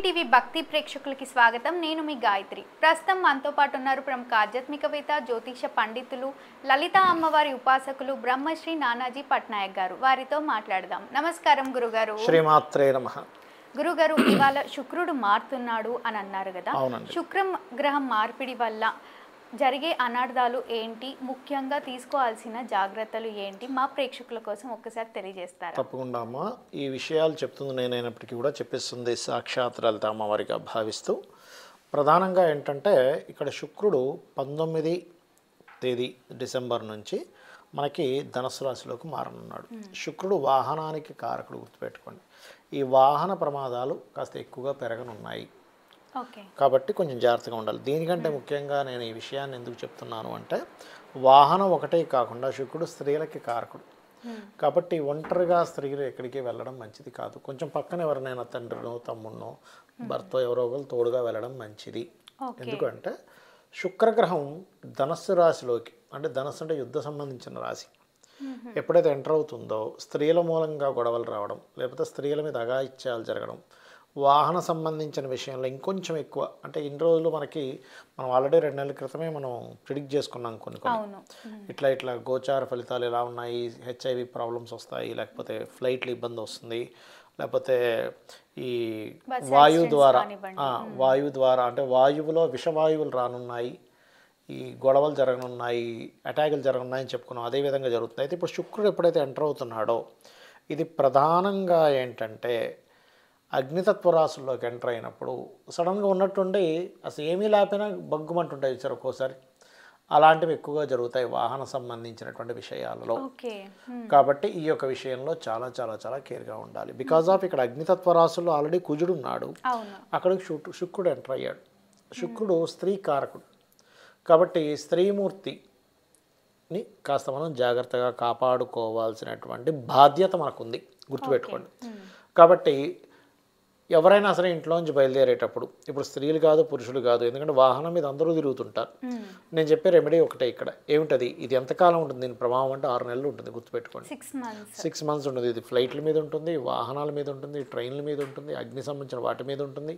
TV భక్తి ప్రేక్షకులకి స్వాగతం. నేను మీ గాయత్రి. ప్రస్తుతం మనతో పాటు ఉన్నారు ప్రముఖ ఆధ్యాత్మికవేత్త, జ్యోతిష పండితులు, లలిత అమ్మవారి ఉపాసకులు బ్రహ్మశ్రీ నానాజీ పట్నాయక్ గారు. వారితో మాట్లాడదాం. నమస్కారం గురుగారు. శ్రీమాత్రే నమః. గురుగారు, ఇవాళ శుక్రుడు మారుతున్నాడు అని అన్నారు కదా, శుక్రం గ్రహం మార్పిడి వల్ల జరిగే అనార్థాలు ఏంటి, ముఖ్యంగా తీసుకోవాల్సిన జాగ్రత్తలు ఏంటి, మా ప్రేక్షకుల కోసం ఒక్కసారి తెలియజేస్తారా? తప్పకుండా అమ్మ. ఈ విషయాలు చెప్తుంది నేనైనప్పటికీ కూడా చెప్పిస్తుంది సాక్షాత్ లలిత అమ్మవారిగా భావిస్తూ, ప్రధానంగా ఏంటంటే ఇక్కడ శుక్రుడు 19 తేదీ డిసెంబర్ నుంచి మనకి ధనుసు రాశిలోకి మారనున్నాడు. శుక్రుడు వాహనానికి కారకుడు, గుర్తుపెట్టుకోండి. ఈ వాహన ప్రమాదాలు కాస్త ఎక్కువగా పెరగనున్నాయి కాబట్టి కొంచెం జాగ్రత్తగా ఉండాలి. దీనికంటే ముఖ్యంగా నేను ఈ విషయాన్ని ఎందుకు చెప్తున్నాను అంటే, వాహనం ఒకటే కాకుండా శుక్రుడు స్త్రీలకి కారకుడు కాబట్టి ఒంటరిగా స్త్రీలు ఎక్కడికి వెళ్ళడం మంచిది కాదు. కొంచెం పక్కన ఎవరినైనా తండ్రినో తమ్ముడినో భర్త ఎవరో ఒకరు తోడుగా వెళ్ళడం మంచిది. ఎందుకంటే శుక్రగ్రహం ధనస్సు రాశిలోకి, అంటే ధనస్సు అంటే యుద్ధ సంబంధించిన రాశి, ఎప్పుడైతే ఎంటర్ అవుతుందో స్త్రీల మూలంగా గొడవలు రావడం, లేకపోతే స్త్రీల మీద అఘాయిత్యాలు జరగడం, వాహన సంబంధించిన విషయంలో ఇంకొంచెం ఎక్కువ, అంటే ఇన్ని రోజులు మనం ఆల్రెడీ 2 నెలల క్రితమే మనం ప్రిడిక్ట్ చేసుకున్నాం కొన్ని ఇట్లా గోచార ఫలితాలు ఎలా ఉన్నాయి, హెచ్ఐవి ప్రాబ్లమ్స్ వస్తాయి, లేకపోతే ఫ్లైట్లు ఇబ్బంది వస్తుంది, లేకపోతే ఈ వాయువు ద్వారా అంటే వాయువులో విషవాయువులు రానున్నాయి, ఈ గొడవలు జరగనున్నాయి, అటాకులు జరగనున్నాయని చెప్పుకున్నాం. అదేవిధంగా జరుగుతుంది. అయితే ఇప్పుడు శుక్రుడు ఎప్పుడైతే ఎంటర్ అవుతున్నాడో, ఇది ప్రధానంగా ఏంటంటే అగ్నితత్వ రాశుల్లోకి ఎంటర్ అయినప్పుడు సడన్గా ఉన్నట్టుండి అసలు ఏమీ లేకపోయినా బగ్గుమంటుంటాయి సార్ ఒక్కోసారి. అలాంటివి ఎక్కువగా జరుగుతాయి వాహన సంబంధించినటువంటి విషయాలలో. కాబట్టి ఈ యొక్క విషయంలో చాలా చాలా చాలా కేర్గా ఉండాలి. బికాజ్ ఆఫ్ ఇక్కడ అగ్నితత్వ రాశుల్లో ఆల్రెడీ కుజుడు ఉన్నాడు, అక్కడికి శుక్రుడు ఎంటర్ అయ్యాడు. శుక్రుడు స్త్రీ కారకుడు కాబట్టి స్త్రీమూర్తిని కాస్త మనం జాగ్రత్తగా కాపాడుకోవాల్సినటువంటి బాధ్యత మనకుంది, గుర్తుపెట్టుకోండి. కాబట్టి ఎవరైనా సరే ఇంట్లోంచి బయలుదేరేటప్పుడు, ఇప్పుడు స్త్రీలు కాదు పురుషులు కాదు, ఎందుకంటే వాహనం మీద అందరూ తిరుగుతుంటారు. నేను చెప్పే రెమెడీ ఒకటే ఇక్కడ. ఏమిటది? ఇది ఎంతకాలం ఉంటుంది దీని ప్రభావం అంటే 6 నెలలు ఉంటుంది, గుర్తుపెట్టుకోండి. 6 మంత్స్ ఉంటుంది. ఇది ఫ్లైట్ల మీద ఉంటుంది, వాహనాల మీద ఉంటుంది, ట్రైన్ల మీద ఉంటుంది, అగ్ని సంబంధించిన వాటి మీద ఉంటుంది,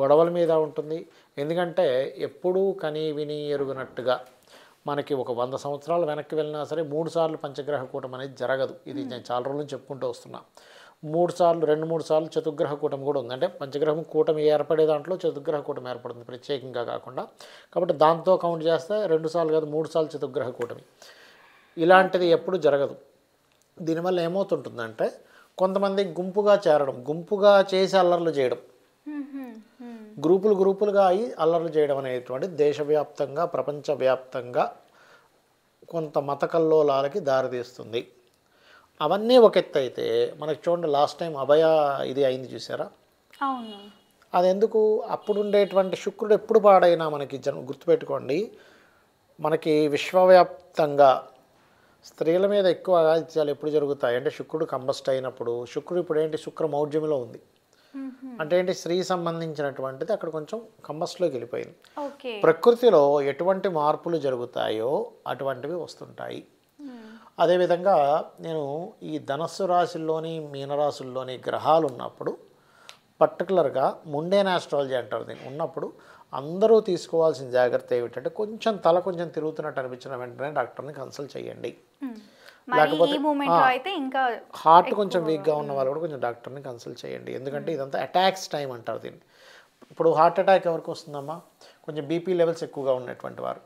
గొడవల మీద ఉంటుంది. ఎందుకంటే ఎప్పుడూ కని విని ఎరుగనట్టుగా మనకి ఒక 100 సంవత్సరాలు వెనక్కి వెళ్ళినా సరే 3 సార్లు పంచగ్రహ కూటమి అనేది జరగదు. ఇది నేను చాలా రోజుల నుంచి చెప్పుకుంటూ వస్తున్నా. 2-3 సార్లు చతుర్గ్రహ కూటమి కూడా ఉంది. అంటే పంచగ్రహం కూటమి ఏర్పడే దాంట్లో చతుర్గ్రహ కూటమి ఏర్పడుతుంది ప్రత్యేకంగా కాకుండా. కాబట్టి దాంతో కౌంట్ చేస్తే 2 సార్లు కాదు 3 సార్లు చతుర్గ్రహ కూటమి. ఇలాంటిది ఎప్పుడు జరగదు. దీనివల్ల ఏమవుతుంటుందంటే కొంతమంది గుంపుగా చేరడం, గుంపుగా చేసి అల్లర్లు చేయడం, గ్రూపులుగా అయి అల్లర్లు చేయడం అనేటువంటి దేశవ్యాప్తంగా ప్రపంచవ్యాప్తంగా కొంత మత కల్లోలాలకి దారితీస్తుంది. అవన్నీ ఒక ఎత్తు అయితే, మనకి చూడండి లాస్ట్ టైం అభయ ఇది అయింది చూసారా? అది ఎందుకు? అప్పుడు ఉండేటువంటి శుక్రుడు ఎప్పుడు పాడైనా మనకి గుర్తుపెట్టుకోండి, మనకి విశ్వవ్యాప్తంగా స్త్రీల మీద ఎక్కువ అఘాయిత్యాలు ఎప్పుడు జరుగుతాయి అంటే శుక్రుడు కంబస్ట్ అయినప్పుడు. శుక్రుడు ఇప్పుడు ఏంటి, శుక్ర మౌఢ్యమిలో ఉంది. అంటే ఏంటి, స్త్రీ సంబంధించినటువంటిది అక్కడ కొంచెం కంబస్ట్లోకి వెళ్ళిపోయింది. ప్రకృతిలో ఎటువంటి మార్పులు జరుగుతాయో అటువంటివి వస్తుంటాయి. అదేవిధంగా నేను ఈ ధనస్సు రాశుల్లోని మీనరాశుల్లోని గ్రహాలు ఉన్నప్పుడు, పర్టికులర్గా ముండేన్ ఆస్ట్రాలజీ అంటారు దీన్ని, ఉన్నప్పుడు అందరూ తీసుకోవాల్సిన జాగ్రత్త ఏమిటంటే కొంచెం తల కొంచెం తిరుగుతున్నట్టు అనిపించిన వెంటనే డాక్టర్ని కన్సల్ట్ చేయండి. లేకపోతే హార్ట్ కొంచెం వీక్గా ఉన్న వాళ్ళు కూడా కొంచెం డాక్టర్ని కన్సల్ట్ చేయండి. ఎందుకంటే ఇదంతా అటాక్స్ టైం అంటారు దీన్ని. ఇప్పుడు హార్ట్ అటాక్ ఎవరికి వస్తుందమ్మా? కొంచెం బీపీ లెవెల్స్ ఎక్కువగా ఉన్నటువంటి వారు.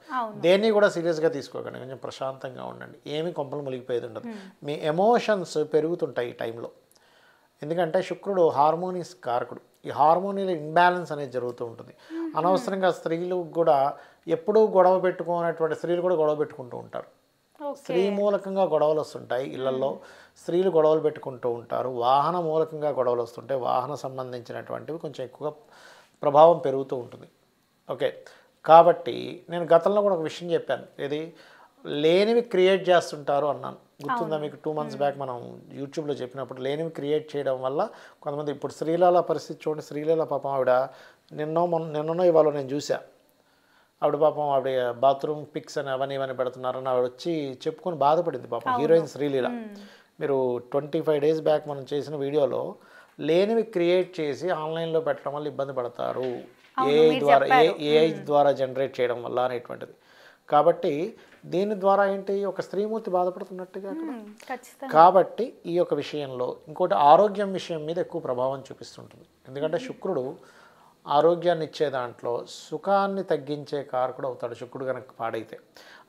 దేన్ని కూడా సీరియస్గా తీసుకోకండి, కొంచెం ప్రశాంతంగా ఉండండి. ఏమీ కొంపలు మునిగిపోయేది ఉండదు. మీ ఎమోషన్స్ పెరుగుతుంటాయి ఈ టైంలో. ఎందుకంటే శుక్రుడు హార్మోనిస్ కారకుడు. ఈ హార్మోనియల్ ఇంబ్యాలెన్స్ అనేది జరుగుతూ ఉంటుంది. అనవసరంగా స్త్రీలు కూడా ఎప్పుడూ గొడవ పెట్టుకునేటువంటి స్త్రీలు కూడా గొడవ పెట్టుకుంటూ ఉంటారు. స్త్రీ మూలకంగా గొడవలు వస్తుంటాయి ఇళ్లలో, స్త్రీలు గొడవలు పెట్టుకుంటూ ఉంటారు. వాహన మూలకంగా గొడవలు వస్తుంటాయి. వాహన సంబంధించినటువంటివి కొంచెం ఎక్కువగా ప్రభావం పెరుగుతూ ఉంటుంది. ఓకే, కాబట్టి నేను గతంలో కూడా ఒక విషయం చెప్పాను, ఏది లేనివి క్రియేట్ చేస్తుంటారు అన్నాను, గుర్తుందా మీకు? 2 మంత్స్ బ్యాక్ మనం యూట్యూబ్లో చెప్పినప్పుడు లేనివి క్రియేట్ చేయడం వల్ల కొంతమంది, ఇప్పుడు శ్రీలీల పరిస్థితి చూడండి. శ్రీలీల పాపం ఆవిడ నిన్నో ఇవాళ నేను చూసా, ఆవిడ పాపం ఆవిడ బాత్రూమ్ పిక్స్ అని అవన్నీ పెడుతున్నారని ఆవిడ వచ్చి చెప్పుకొని బాధపడింది పాపం. హీరోయిన్ శ్రీలీల. మీరు 25 days బ్యాక్ మనం చేసిన వీడియోలో లేనివి క్రియేట్ చేసి ఆన్లైన్లో పెట్టడం వల్ల ఇబ్బంది పడతారు, అవును, ఏఐ మీరు ద్వారా చెప్పారు. ఏఐ ద్వారా జనరేట్ చేయడం వల్ల అనేటువంటిది. కాబట్టి దీని ద్వారా ఏంటి, ఒక స్త్రీమూర్తి బాధపడుతున్నట్టుగా అక్కడ. ఖచ్చితంగా. కాబట్టి ఈ యొక్క విషయంలో ఇంకోటి ఆరోగ్యం విషయం మీద ఎక్కువ ప్రభావం చూపిస్తుంటుంది. ఎందుకంటే శుక్రుడు ఆరోగ్యాన్ని ఇచ్చే దాంట్లో సుఖాన్ని తగ్గించే కారకుడు అవుతాడు శుక్రుడు కనుక పాడైతే.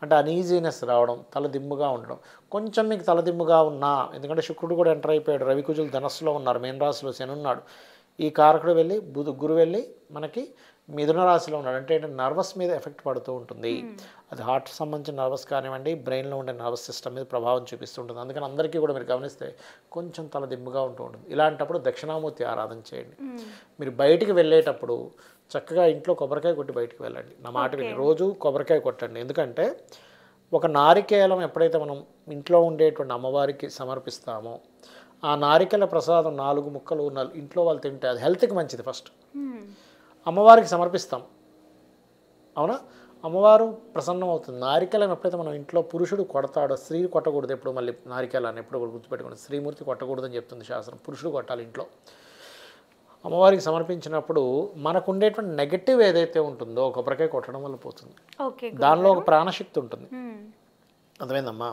అంటే అనీజీనెస్ రావడం, తలదిమ్ముగా ఉండడం. కొంచెం మీకు తలదిమ్ముగా ఉన్నా, ఎందుకంటే శుక్రుడు కూడా ఎంటర్ అయిపోయాడు, రవికుజులు ధనస్సులో ఉన్నారు, మీన రాశిలో శని ఉన్నాడు, ఈ కారకుడు వెళ్ళి గురు వెళ్ళి మనకి మిథున రాశిలో ఉన్నాడు. అంటే నర్వస్ మీద ఎఫెక్ట్ పడుతూ ఉంటుంది. అది హార్ట్ సంబంధించిన నర్వస్ కానివ్వండి, బ్రెయిన్లో ఉండే నర్వస్ సిస్టమ్ మీద ప్రభావం చూపిస్తుంటుంది. అందుకని అందరికీ కూడా మీరు గమనిస్తే కొంచెం తల దిమ్ముగా ఉంటూ ఉంటుంది. ఇలాంటప్పుడు దక్షిణామూర్తి ఆరాధన చేయండి. మీరు బయటికి వెళ్ళేటప్పుడు చక్కగా ఇంట్లో కొబ్బరికాయ కొట్టి బయటికి వెళ్ళండి. నా మాట విని రోజు కొబ్బరికాయ కొట్టండి. ఎందుకంటే ఒక నారికేలం ఎప్పుడైతే మనం ఇంట్లో ఉండేటువంటి అమ్మవారికి సమర్పిస్తామో, ఆ నారికేల ప్రసాదం 4 ముక్కలు ఇంట్లో వాళ్ళు తింటే అది హెల్త్కి మంచిది. ఫస్ట్ అమ్మవారికి సమర్పిస్తాం, అవునా, అమ్మవారు ప్రసన్నం అవుతుంది. నారికేలం ఎప్పుడైతే మనం ఇంట్లో పురుషుడు కొడతాడో, స్త్రీ కొట్టకూడదు ఎప్పుడు, మళ్ళీ నారికేలాన్ని ఎప్పుడు కూడా గుర్తుపెట్టుకోండి, స్త్రీమూర్తి కొట్టకూడదని చెప్తుంది శాస్త్రం, పురుషుడు కొట్టాలి ఇంట్లో. అమ్మవారికి సమర్పించినప్పుడు మనకు ఉండేటువంటి నెగటివ్ ఏదైతే ఉంటుందో కొబ్బరికాయ కొట్టడం వల్ల పోతుంది. దానిలో ఒక ప్రాణశక్తి ఉంటుంది, అర్థమైందమ్మా.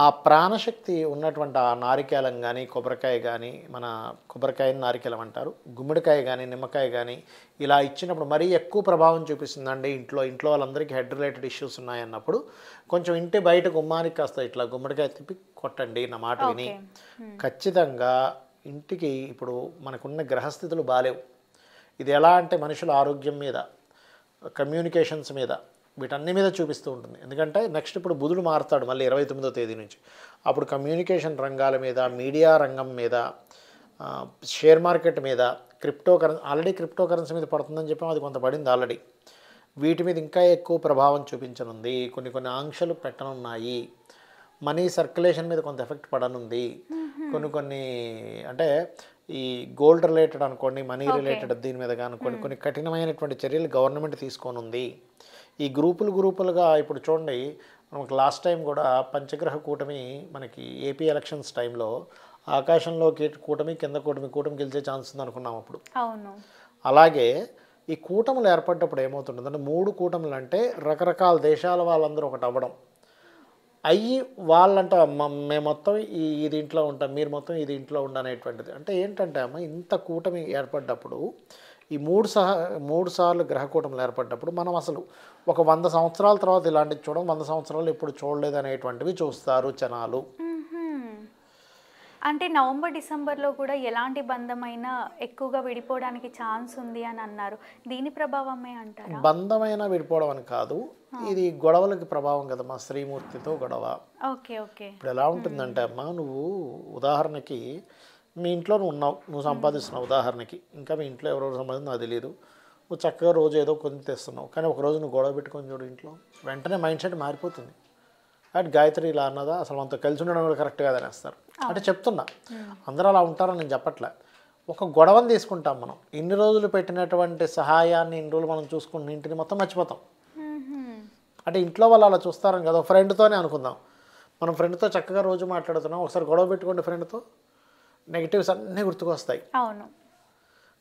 ఆ ప్రాణశక్తి ఉన్నటువంటి ఆ నారికేలం కానీ, కొబ్బరికాయ కానీ, మన కొబ్బరికాయని నారికేలం అంటారు, గుమ్మడికాయ కానీ, నిమ్మకాయ కానీ ఇలా ఇచ్చినప్పుడు మరీ ఎక్కువ ప్రభావం చూపిస్తుందండి. ఇంట్లో వాళ్ళందరికీ హెడ్ రిలేటెడ్ ఇష్యూస్ ఉన్నాయన్నప్పుడు కొంచెం ఇంటి బయట గుమ్మానికి కాస్త ఇట్లా గుమ్మడికాయ తిప్పి కొట్టండి. నా మాట విని ఖచ్చితంగా ఇంటికి ఇప్పుడు మనకున్న గ్రహస్థితులు బాలేవు. ఇది ఎలా అంటే మనుషుల ఆరోగ్యం మీద, కమ్యూనికేషన్స్ మీద, వీటన్ని మీద చూపిస్తూ ఉంటుంది. ఎందుకంటే నెక్స్ట్ ఇప్పుడు బుధుడు మారుతాడు మళ్ళీ 29వ తేదీ నుంచి. అప్పుడు కమ్యూనికేషన్ రంగాల మీద, మీడియా రంగం మీద, షేర్ మార్కెట్ మీద, ఆల్రెడీ క్రిప్టో కరెన్సీ మీద పడుతుందని చెప్పాము, అది కొంత పడింది ఆల్రెడీ. వీటి మీద ఇంకా ఎక్కువ ప్రభావం చూపించనుంది. కొన్ని ఆంక్షలు పెట్టనున్నాయి. మనీ సర్క్యులేషన్ మీద కొంత ఎఫెక్ట్ పడనుంది. కొన్ని అంటే ఈ గోల్డ్ రిలేటెడ్ అనుకోండి, మనీ రిలేటెడ్ దీని మీద అనుకోండి, కొన్ని కఠినమైనటువంటి చర్యలు గవర్నమెంట్ తీసుకోనుంది. ఈ గ్రూపులుగా ఇప్పుడు చూడండి, మనకు లాస్ట్ టైం కూడా పంచగ్రహ కూటమి మనకి ఏపీ ఎలక్షన్స్ టైంలో ఆకాశంలో కూటమి, కింద కూటమి గెలిచే ఛాన్స్ ఉంది అనుకున్నాం అప్పుడు. అవును. అలాగే ఈ కూటములు ఏర్పడ్డప్పుడు ఏమవుతుంటుందంటే 3 కూటములు అంటే రకరకాల దేశాల వాళ్ళందరూ ఒకటి అవ్వడం అయ్యి వాళ్ళంట మేము మొత్తం ఈ దీంట్లో ఉంటాం, మీరు మొత్తం ఈ దీంట్లో ఉండనేటువంటిది. అంటే ఏంటంటే అమ్మ, ఇంత కూటమి ఏర్పడ్డప్పుడు ఈ 3 సార్లు గ్రహ కూటములు ఏర్పడ్డప్పుడు మనం అసలు ఒక 100 సంవత్సరాల తర్వాత ఇలాంటివి చూడడం, 100 సంవత్సరాలు ఎప్పుడు చూడలేదు అనేటువంటివి చూస్తారు జనాలు. అంటే నవంబర్ డిసెంబర్లో కూడా ఎలాంటి బంధమైనా ఎక్కువగా విడిపోవడానికి ఛాన్స్ ఉంది అని అన్నారు. దీని ప్రభావమే అంటారా? బంధమైనా విడిపోవడం అని కాదు, ఇది గొడవలకి ప్రభావం కదమ్మా. శ్రీమూర్తితో గొడవ. ఇప్పుడు ఎలా ఉంటుందంటే అమ్మా, నువ్వు ఉదాహరణకి మీ ఇంట్లో నువ్వు సంపాదిస్తున్నావు, ఉదాహరణకి ఇంకా మీ ఇంట్లో ఎవరెవరు సంపాదించి నాకు తెలియదు, నువ్వు చక్కగా రోజు ఏదో కొన్ని తెస్తున్నావు, కానీ ఒకరోజు నువ్వు గొడవ పెట్టుకొని చూడు ఇంట్లో, వెంటనే మైండ్ సెట్ మారిపోతుంది. అటు గాయత్రి ఇలా అన్నదా, అసలు మనతో కలిసి ఉండడం కూడా కరెక్ట్ కాదనేస్తారు. అంటే చెప్తున్నా, అందరూ అలా ఉంటారని నేను చెప్పట్లే. ఒక గొడవని తీసుకుంటాం మనం, ఇన్ని రోజులు పెట్టినటువంటి సహాయాన్ని ఇన్ని రోజులు మనం చూసుకుంటున్న ఇంటిని మొత్తం మర్చిపోతాం. అంటే ఇంట్లో వాళ్ళు అలా చూస్తారని కదా, ఫ్రెండ్తోనే అనుకుందాం, మనం ఫ్రెండ్తో చక్కగా రోజు మాట్లాడుతున్నాం, ఒకసారి గొడవ పెట్టుకోండి ఫ్రెండ్తో, నెగిటివ్స్ అన్నీ గుర్తుకొస్తాయి. అవును.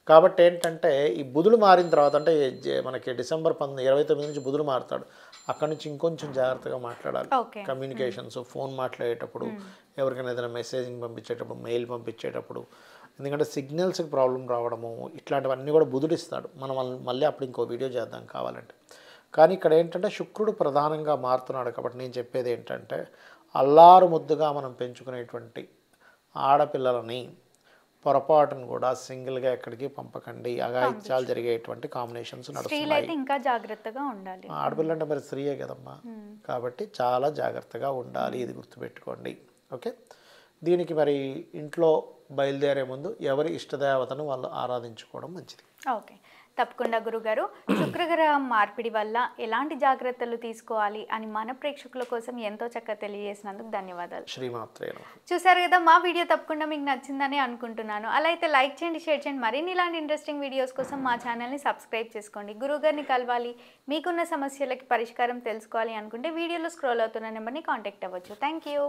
కాబట్టి ఏంటంటే ఈ బుధుడు మారిన తర్వాత, అంటే మనకి డిసెంబర్ 29 నుంచి బుధుడు మారుతాడు, అక్కడి నుంచి ఇంకొంచెం జాగ్రత్తగా మాట్లాడాలి. కమ్యూనికేషన్స్, ఫోన్ మాట్లాడేటప్పుడు, ఎవరికైనా ఏదైనా మెసేజింగ్ పంపించేటప్పుడు, మెయిల్ పంపించేటప్పుడు, ఎందుకంటే సిగ్నల్స్కి ప్రాబ్లం రావడము ఇట్లాంటివన్నీ కూడా బుధుడు ఇస్తాడు. మనం మళ్ళీ అప్పుడు ఇంకో వీడియో చేద్దాం కావాలంటే. కానీ ఇక్కడ ఏంటంటే శుక్రుడు ప్రధానంగా మారుతున్నాడు. కాబట్టి నేను చెప్పేది ఏంటంటే, అల్లారు ముద్దుగా మనం పెంచుకునేటువంటి ఆడపిల్లలని పొరపాటును కూడా సింగిల్గా ఎక్కడికి పంపకండి. అఘాయిత్యాలు జరిగేటువంటి కాంబినేషన్స్ నడుస్తున్నాయి. ఇంకా జాగ్రత్తగా ఉండాలి. ఆడపిల్ల అంటే మరి స్త్రీయే కదమ్మా, కాబట్టి చాలా జాగ్రత్తగా ఉండాలి, ఇది గుర్తుపెట్టుకోండి. ఓకే, దీనికి మరి ఇంట్లో బయలుదేరే ముందు ఎవరి ఇష్టదేవతను వాళ్ళు ఆరాధించుకోవడం మంచిది. ఓకే, తప్పకుండా గురుగారు. శుక్రగ్రహం మార్పిడి వల్ల ఎలాంటి జాగ్రత్తలు తీసుకోవాలి అని మన ప్రేక్షకుల కోసం ఎంతో చక్కగా తెలియజేసినందుకు ధన్యవాదాలు. శ్రీమాత్రే. చూసారు కదా, మా వీడియో తప్పకుండా మీకు నచ్చిందని అనుకుంటున్నాను. అలా అయితే లైక్ చేయండి, షేర్ చేయండి. మరిన్ని ఇలాంటి ఇంట్రెస్టింగ్ వీడియోస్ కోసం మా ఛానల్ని సబ్స్క్రైబ్ చేసుకోండి. గురుగారిని కలవాలి, మీకున్న సమస్యలకి పరిష్కారం తెలుసుకోవాలి అనుకుంటే వీడియోలో స్క్రోల్ అవుతున్న నెంబర్ని కాంటాక్ట్ అవ్వచ్చు. Thank you.